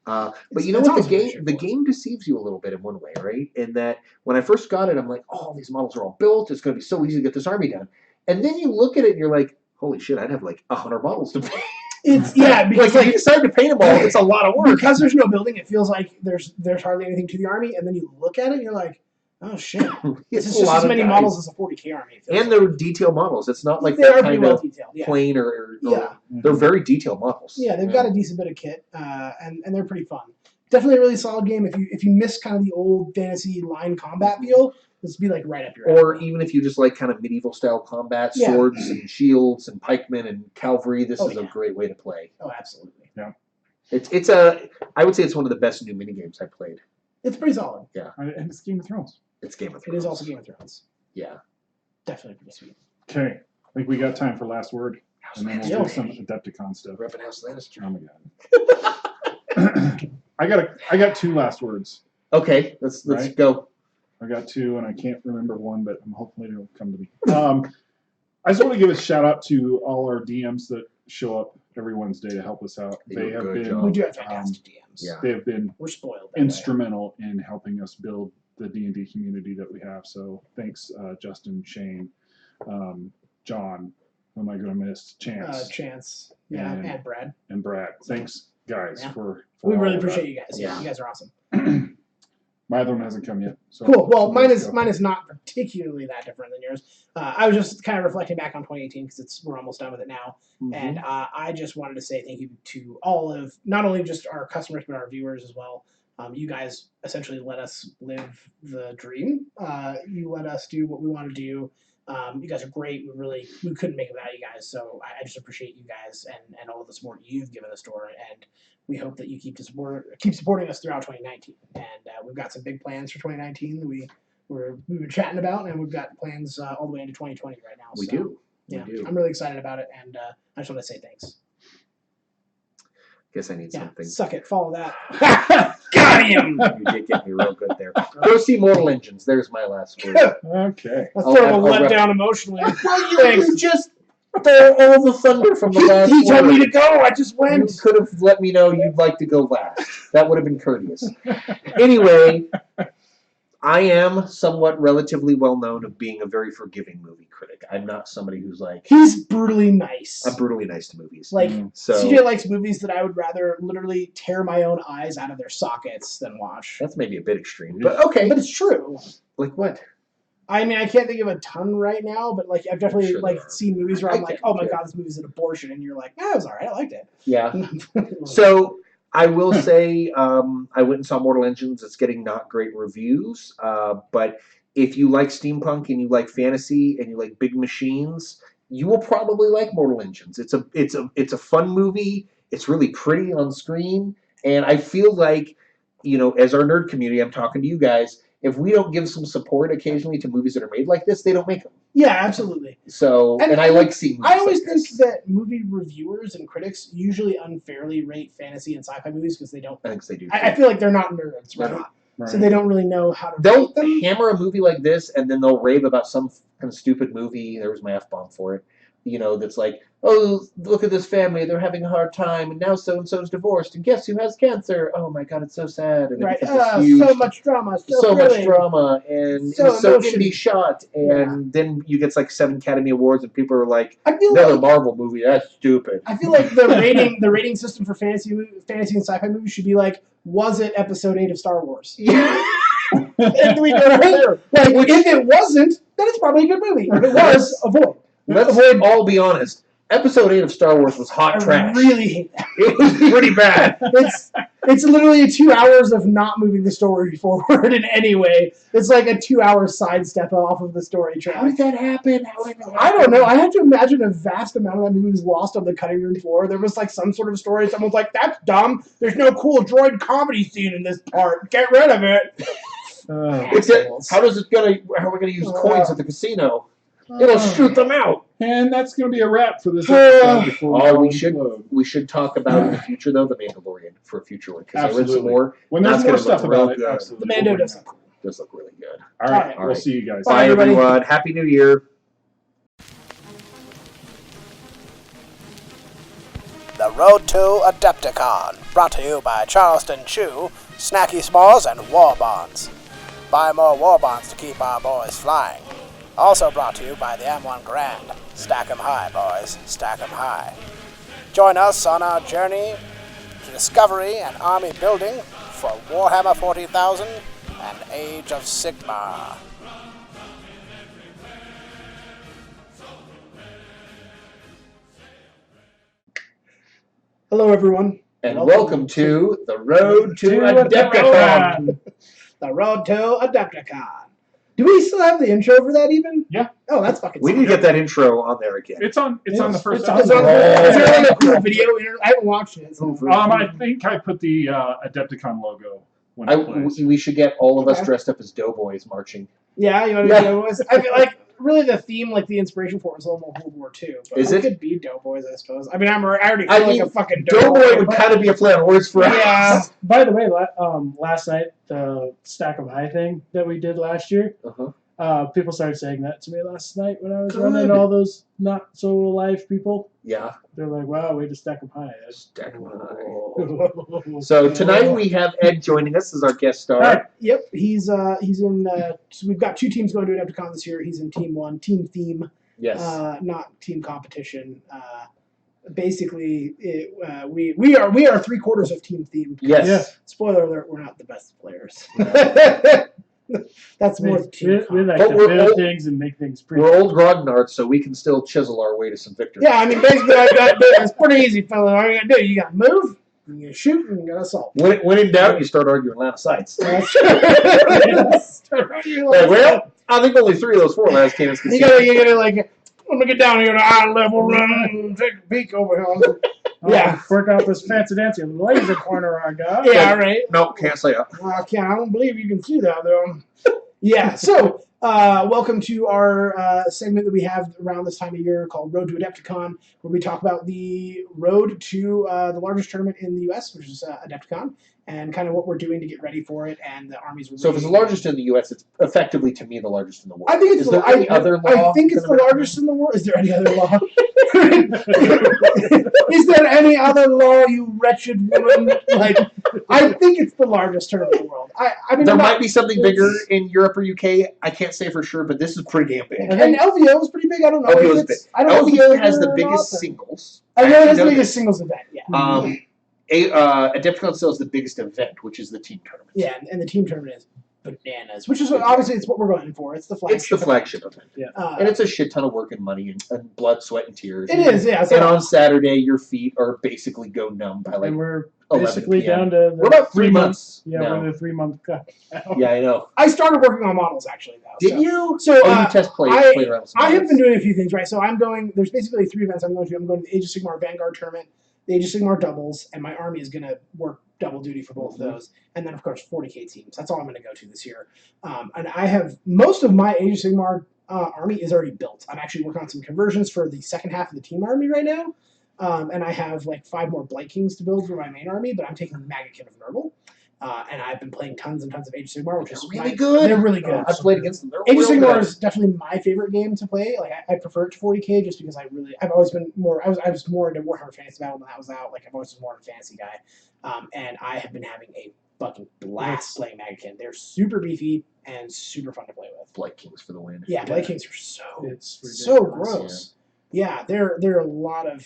But It's- you know it's what? also very The straightforward. game deceives you a little bit in one way, right? In that when I first got it, I'm like, oh, these models are all built. It's going to be so easy to get this army done. And then you look at it and you're like, holy shit, I'd have like 100 models to paint. It's like because if you decide to paint them all, it's a lot of work. because there's no building, it feels like there's hardly anything to the army, and then you look at it and you're like, oh shit, It's this is a just lot as of many guys. models as a 40k army. it feels And like. they're detailed models. It's not like they that are pretty kind well of detailed. Yeah. plain or Yeah. they're very detailed models. Yeah, they've got a decent bit of kit, and they're pretty fun. Definitely a really solid game. If you miss kind of the old fantasy line combat feel, this would be like right up your alley. Or even if you just like kind of medieval style combat, Yeah. swords and shields and pikemen and cavalry, this Oh, is a yeah. great way to play. Oh, absolutely. I would say it's one of the best new mini games I played. It's pretty solid. And it's Game of Thrones. It's Game of It Thrones. is also Game of Thrones. Yeah. Definitely pretty sweet. Okay, I think we got time for last word, and then we'll Yeah. do some Adepticon stuff. Reppin' House Lannister. Oh my god. I got two last words. Okay, let's Right. go. I got two, and I can't remember one, but hopefully it'll come to me. I just want to give a shout out to all our DMs that show up every Wednesday to help us out. They They do a have good been job. We do have fantastic DMs. Yeah. they have been We're spoiled. that way. instrumental in helping us build the D&D community that we have. So thanks, Justin, Shane, John. Who am I going to miss? Chance Chance. Yeah, And- and Brad. and Brad. Thanks, guys, Yeah. for We all really of that. appreciate you guys. Yeah. You guys are awesome. My other one hasn't come yet. So Cool. Well, so mine let's is go. mine is not particularly that different than yours. I was just kind of reflecting back on 2018 because we're almost done with it now, Mm-hmm. and I just wanted to say thank you to all of not only just our customers but our viewers as well. You guys essentially let us live the dream. You let us do what we want to do. You guys are great. We couldn't make it without you guys. So I just appreciate you guys and all of the support you've given the store. And we hope that you keep supporting us throughout 2019. And we've got some big plans for 2019 that we've been chatting about, and we've got plans all the way into 2020 right now. We So, do. Yeah, We do. I'm really excited about it, and I just want to say thanks. Guess I need Yeah, something. suck it. Follow that. Got him. You did get me real good there. Go see Mortal Engines. There's my last word. Okay. That's I'll sort of a rep- letdown emotionally. Well, you Thanks. just stole all the thunder from the last He told word. me to go. I just You went. could have let me know you'd like to go last. That would have been courteous. Anyway, I am somewhat relatively well known of being a very forgiving movie critic. I'm not somebody who's like, He's brutally nice. I'm brutally nice to movies. Like, So CJ likes movies that I would rather literally tear my own eyes out of their sockets than watch. that's maybe a bit extreme, but okay. But it's true. Like what? I mean, I can't think of a ton right now, but like I've definitely Sure there like are. seen movies where I I'm like, can, oh my yeah. god, this movie's an abortion, and you're like, it was alright, I liked it. Yeah. So I will say I went and saw Mortal Engines. It's getting not great reviews, but if you like steampunk and you like fantasy and you like big machines, you will probably like Mortal Engines. It's a fun movie. It's really pretty on screen, and I feel like, as our nerd community, I'm talking to you guys. If we don't give some support occasionally to movies that are made like this, they don't make them. Yeah, absolutely. So, and I like seeing. I always like think that movie reviewers and critics usually unfairly rate fantasy and sci-fi movies because they don't. I think they do. I feel like they're not nerds, They're right? not. So they don't really know how to They'll rate them. hammer a movie like this, and then they'll rave about some kind of stupid movie. There was my F-bomb for it. That's like, oh, look at this family. They're having a hard time, and now so-and-so's divorced, and guess who has cancer? Oh, my God, it's so sad. And Right. it's huge, So much drama. so much drama, and So so emotion. indie shot. And then you get like 7 Academy Awards, and people are like, I feel another like Marvel movie. That's stupid. I feel like the rating system for fantasy and sci-fi movies should be like, was it episode 8 of Star Wars? Yeah. And we go there. Like, if it wasn't, then it's probably a good movie. If it was, avoid. Let's all be honest. Episode 8 of Star Wars was hot trash. I really hate that. It was pretty bad. It's literally 2 hours of not moving the story forward in any way. It's like a 2-hour sidestep off of the story track. How did that happen? I don't know. I have to imagine a vast amount of that movie was lost on the cutting room floor. There was like some sort of story. Someone's like, that's dumb. There's no cool droid comedy scene in this part. Get rid of it. How are we gonna use coins at the casino? It'll shoot them out. And that's going to be a wrap for this episode. Before We should talk about in the future though the Mandalorian for a future one because I read some more. When there's more stuff about it, good. absolutely. The Mando does look really good. All right, All we'll see you guys. Bye everyone. Happy New Year. The Road to Adepticon, brought to you by Charleston Chew, Snacky Smalls, and War Bonds. Buy more War Bonds to keep our boys flying. Also brought to you by the M1 Grand. Stack 'em high, boys. Stack 'em high. Join us on our journey to discovery and army building for Warhammer 40,000 and Age of Sigmar. Hello, everyone. And welcome to the Road to Adepticon. The Road to Adepticon. Do we still have the intro for that even? Yeah. Oh, that's fucking We need to get that intro on there again. It's on the first Is episode. there like a cool video? I haven't watched it. So. I think I put the Adepticon logo when it plays. We should get all of us dressed up as doughboys marching. Yeah, you know what it was? I feel like really the theme, like the inspiration for it was a little more World War II. But Is we it? could be doughboys, I suppose. I mean, I already feel like a fucking doughboy would kind of be a play on words for us. Yeah. By the way, last night, the Stack 'em High thing that we did last year, people started saying that to me last night when I was running all those not so alive people. Yeah. They're like, wow, way to stack 'em high. Stack 'em high. So tonight we have Ed joining us as our guest star. Right. Yep, he's in. So we've got 2 teams going to Adepticon this year. He's in Team 1, Team Theme. Yes. Not team competition. Basically, we are 3/4 of Team Theme. Yes. Yeah. Spoiler alert: we're not the best players. That's more team. We like But to we're build old- things and make things pretty. We're old grognards, so we can still chisel our way to some victory. Yeah, I mean, basically, it's pretty easy, fella. All you gotta do, you gotta move, you gotta shoot, and you gotta assault. When in doubt, you start arguing line of sights. That's Well, I think only 3 of those 4 last cannons can you see. gotta like, when we get down here to eye level, run and take a peek over here. Yeah. Work out this fancy dancy laser pointer I got. Yeah, right. No, can't say it. I don't believe you can see that, though. Yeah, so welcome to our segment that we have around this time of year called Road to Adepticon, where we talk about the road to the largest tournament in the U.S., which is Adepticon, and kind of what we're doing to get ready for it, and the armies. So if it's the largest in the U.S., it's effectively, to me, the largest in the world. I think it's Is there any other law? I think it's the largest in the world. Is there any other law? Is there any other law, you wretched woman? Like, I think it's the largest tournament in the world. I mean, There might be something bigger in Europe or UK. I can't say for sure, but this is pretty damn big. And LVO is pretty big. I don't know. LVO if is it's- big. I don't know if LVO it's has the bigger or biggest not, singles. but I know it has the Actually, biggest singles event. Yeah. Adepticon still has the biggest event, which is the team tournament. Yeah, and the team tournament is bananas. Which is obviously it's what we're going for. It's the flagship. It's the flagship event. Yeah. And it's a shit ton of work and money and blood, sweat, and tears. It is, yeah. And on Saturday, your feet are basically go numb by like And we're 11 basically p.m. down to the We're about 3 months. Yeah, now. we're the 3 month cut now. Yeah, I know. I started working on models actually though. Did you? So You played around with some I have models. been doing a few things, right? So I'm going. There's basically 3 events I'm going to. I'm going to the Age of Sigmar Vanguard tournament, the Age of Sigmar doubles, and my army is going to work double duty for both of those. And then of course 40k teams. That's all I'm going to go to this year. And I have most of my Age of Sigmar army is already built. I'm actually working on some conversions for the second half of the team army right now. And I have like 5 more Blight Kings to build for my main army, but I'm taking the Magakin of Nurgle. And I've been playing tons and tons of Age of Sigmar, which is really good. They're really good. I've played against them. They're Age of real Sigmar good. is definitely my favorite game to play. Like I prefer it to 40k just because I've always been more. I was more into Warhammer Fantasy Battle when that was out. Like I've always been more of a fantasy guy, and I have been having a fucking blast playing Magakin. They're super beefy and super fun to play with. Blight Kings for the win. Yeah, Blight Kings are It's so ridiculous. gross. Yeah, they're a lot of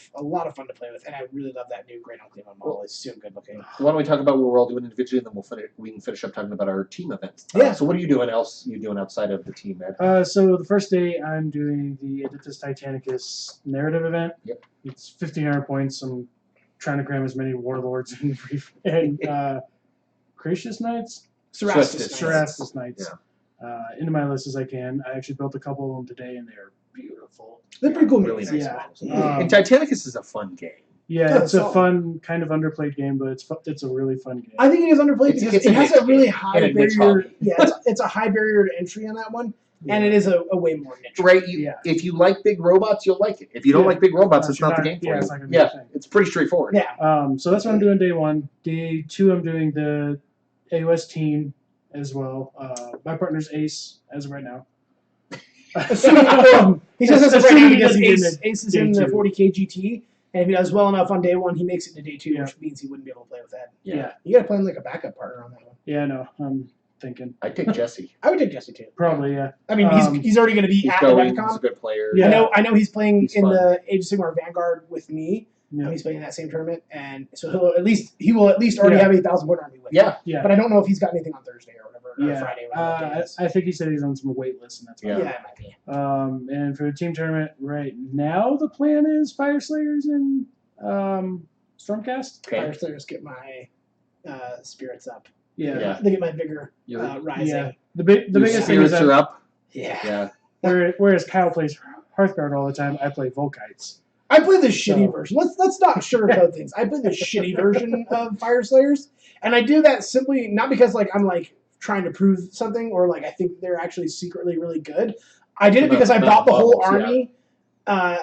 fun to play with, and I really love that new Great Uncle model. It's so good looking. Why don't we talk about what we're all doing individually, and then we can finish up talking about our team events. Yeah. So what are you doing outside of the team, Ed? So the first day I'm doing the Olympus Titanicus narrative event. Yep. It's 1,500 points. I'm trying to cram as many warlords and Gracious Knights? Cerastus Knights. Into my list as I can. I actually built a couple of them today, and they're beautiful. They're pretty cool. Really movies. nice. Yeah. And Titanicus is a fun game. Yeah, it's a solid. fun, kind of underplayed game, but it's a really fun game. I think it is underplayed because It's it a has niche a really game high and a niche barrier. hobby. Yeah, it's a high barrier to entry on that one, and it is a way more niche. Right? Yeah. If you like big robots, you'll like it. If you don't Yeah. like big robots, It's it's not the not- game for yeah, you. it's not gonna be your thing. It's pretty straightforward. Yeah. So that's what I'm doing day 1. Day 2, I'm doing the AOS team as well. My partner's Ace as of right now. Assuming, he says that's right Assuming now he because doesn't get Ace is day in the 2. 40k GT, and if he does well enough on day 1, he makes it to day 2, Yeah. which means he wouldn't be able to play with that. Yeah. You got to play him like a backup partner on that one. Yeah, no, I'm thinking. I take Jesse. I would take Jesse too. Probably, yeah. I mean, he's already going to be He's at going. the He's a Adepticon. good player. Yeah. I know he's playing He's in fun. the Age of Sigmar Vanguard with me. Yeah. He's playing in that same tournament, and so he will at least already Yeah. have a 1,000-point army with him. Yeah. Yeah. But I don't know if he's got anything on Thursday or whatever, or Yeah. Friday. Or whatever that day is. I think he said he's on some wait lists, and that's Yeah. Yeah, it might be. And for the team tournament right now, the plan is Fire Slayers and Stormcast. Okay. Fire Slayers get my spirits up. Yeah. Yeah. They get my vigor Your rising. Yeah. The biggest thing spirits is are that up. Yeah. Yeah. whereas Kyle plays Hearthguard all the time, I play Volkites. I play the shitty So- version. Let's not sugarcoat things. I play the shitty version of Fire Slayers, and I do that simply not because like I'm like trying to prove something or like I think they're actually secretly really good. I did it because I bought the whole army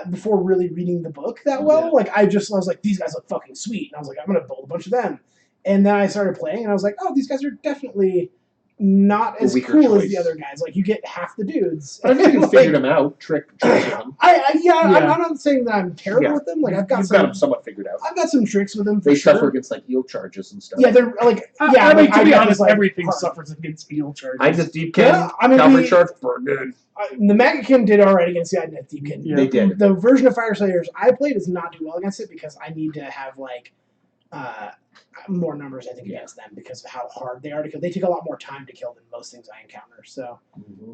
before really reading the book that well. Yeah. Like I was like, these guys look fucking sweet, and I was like, I'm gonna build a bunch of them. And then I started playing, and I was like, oh, these guys are definitely not A as weaker cool as choice. the other guys. Like you get half the dudes. But I think you Like, figured them out. Tricks with them. Yeah. I'm Yeah. not saying that I'm terrible Yeah. with them. Like I've got You've some. got them somewhat figured out. I've got some tricks with them for They sure. suffer against like heal charges and stuff. Yeah, they're like I yeah. mean, like, to be got honest, this, like, everything hard- suffers against heal charges. I just deep Yeah, can. I mean, Calvary we- charge for good. The Magakin did alright against the Idnet Deepkin. Yeah. They did. The version of Fire Slayers I played does not do well against it because I need to have like more numbers I think against them because of how hard they are to kill. They take a lot more time to kill than most things I encounter. So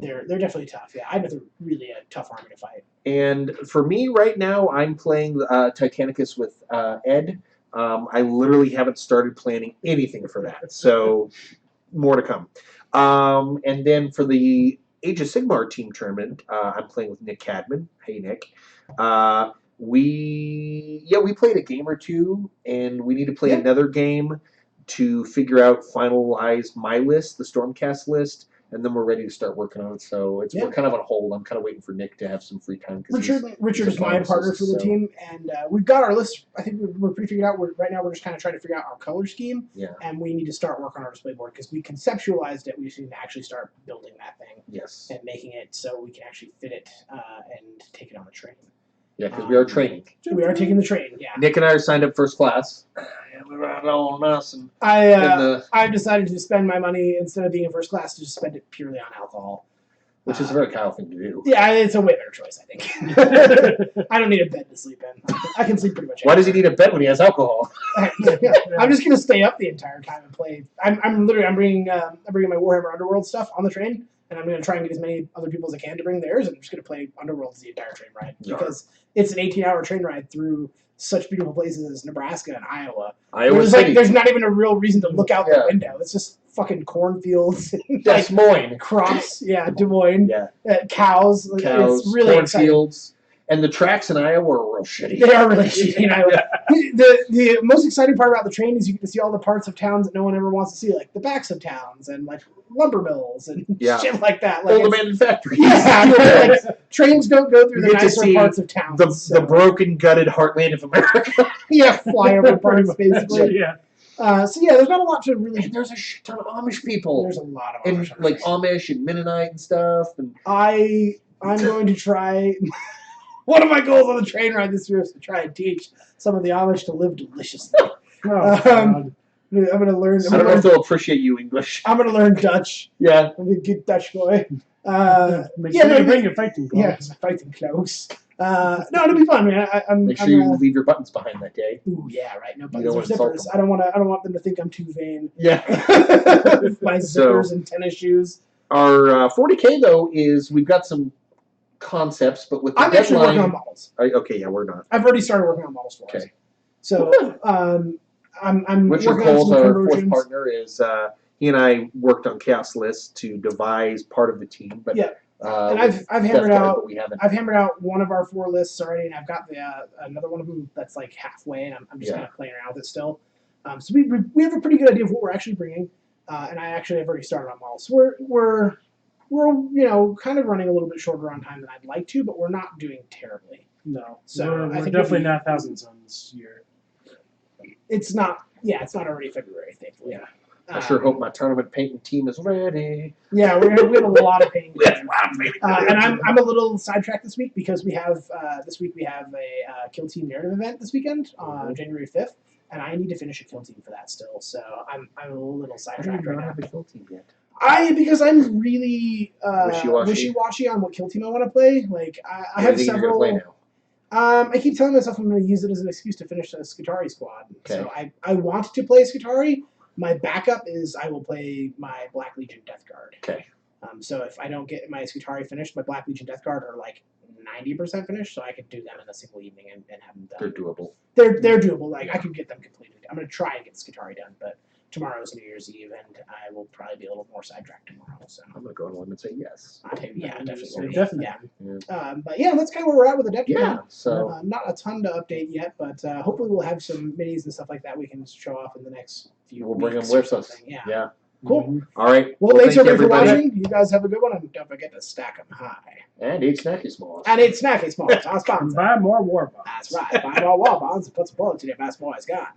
they're definitely tough. Yeah, I bet they're really a tough army to fight. And for me right now, I'm playing Titanicus with Ed. I literally haven't started planning anything for that, so more to come. And then for the Age of Sigmar team tournament, I'm playing with Nick Cadman. Hey, Nick. We played a game or two, and we need to play another game to figure out, finalize my list, the Stormcast list, and then we're ready to start working on it. So we're kind of on hold. I'm kind of waiting for Nick to have some free time. Richard is my partner for the team, and we've got our list. I think we're pretty figured out. Right now, we're just kind of trying to figure out our color scheme, and we need to start work on our display board because we conceptualized it. We just need to actually start building that thing, and making it so we can actually fit it and take it on the train. Yeah, because we are training. We are taking the train. Yeah. Nick and I are signed up first class. We're on us, and I've decided to spend my money instead of being in first class to just spend it purely on alcohol. Which is a very Kyle thing to do. Yeah, it's a way better choice, I think. I don't need a bed to sleep in. I can sleep pretty much. Why does he need a bed when he has alcohol? I'm just gonna stay up the entire time and play. I'm bringing my Warhammer Underworld stuff on the train, and I'm gonna try and get as many other people as I can to bring theirs, and I'm just gonna play Underworlds the entire train ride because it's an 18-hour train ride through such beautiful places as Nebraska and Iowa. There's not even a real reason to look out the window. It's just fucking cornfields, Des Moines, crops, Des Moines, cows. It's really cornfields, and the tracks in Iowa are real shitty. They are really shitty in Iowa. The most exciting part about the train is you get to see all the parts of towns that no one ever wants to see, like the backs of towns and like lumber mills and shit like that. Like old abandoned factories. Yeah, like, trains don't go through the nicer parts of towns. The broken, gutted heartland of America. Flyover parts basically. There's not a lot to really. And there's a shit ton of Amish people. There's a lot of Amish. And like Amish and Mennonite and stuff. And I'm going to try. One of my goals on the train ride this year is to try and teach some of the Amish to live deliciously. I'm going to learn. I don't know if they'll appreciate you English. I'm going to learn Dutch. Yeah. I'm a good Dutch boy. Bring your fighting clothes. Yeah, fighting clothes. No, it'll be fun, man. Make sure you leave your buttons behind that day. Ooh, yeah, right. No buttons or zippers. I don't want them to think I'm too vain. Yeah. My zippers and tennis shoes. Our 40K though is we've got some concepts, but with the I'm actually working on models. Okay, yeah, we're not. I've already started working on models for us. Okay. So I'm Richard working Cole's on some our conversions. fourth partner. Is he and I worked on Chaos Lists to devise part of the team, but and I've hammered out. But we haven't. I've hammered out one of our 4 lists already, and I've got the another one of them that's like halfway, and I'm just kind of playing around with it still. So we have a pretty good idea of what we're actually bringing, and I actually have already started on models. So we're kind of running a little bit shorter on time than I'd like to, but we're not doing terribly. No, so we're definitely not thousands on this year. It's not. Yeah, it's not already February, thankfully. Yeah. I sure hope my tournament painting team is ready. Yeah, we have a lot of painting. And I'm a little sidetracked this week because we have this week we have a Kill Team narrative event this weekend on January 5th, and I need to finish a Kill Team for that still. So I'm a little sidetracked right now. I don't have a Kill Team yet. Because I'm really wishy-washy on what Kill Team I want to play. Like I have several. Play now? I keep telling myself I'm going to use it as an excuse to finish the Skitarii squad. Okay. So I want to play Skitarii. My backup is I will play my Black Legion Death Guard. Okay. So if I don't get my Skitarii finished, my Black Legion Death Guard are like 90% finished, so I could do them in a single evening and have them done. They're doable. They're doable. Like I can get them completed. I'm going to try and get the Skitarii done, but tomorrow's New Year's Eve, and I will probably be a little more sidetracked tomorrow. So I'm going to go on one and say yes. Definitely. Yeah. But yeah, that's kind of where we're at with the deck. Yeah. So not a ton to update yet, but hopefully we'll have some minis and stuff like that we can show off in the next few weeks. We'll bring them with us. Yeah. Cool. Mm-hmm. All right. Well, thanks everybody for watching. You guys have a good one, and don't forget to stack them high. And eat snacky smalls. Our sponsor. Buy more war bonds. That's right. Buy more war bonds and put some bullets in your best boy's gun.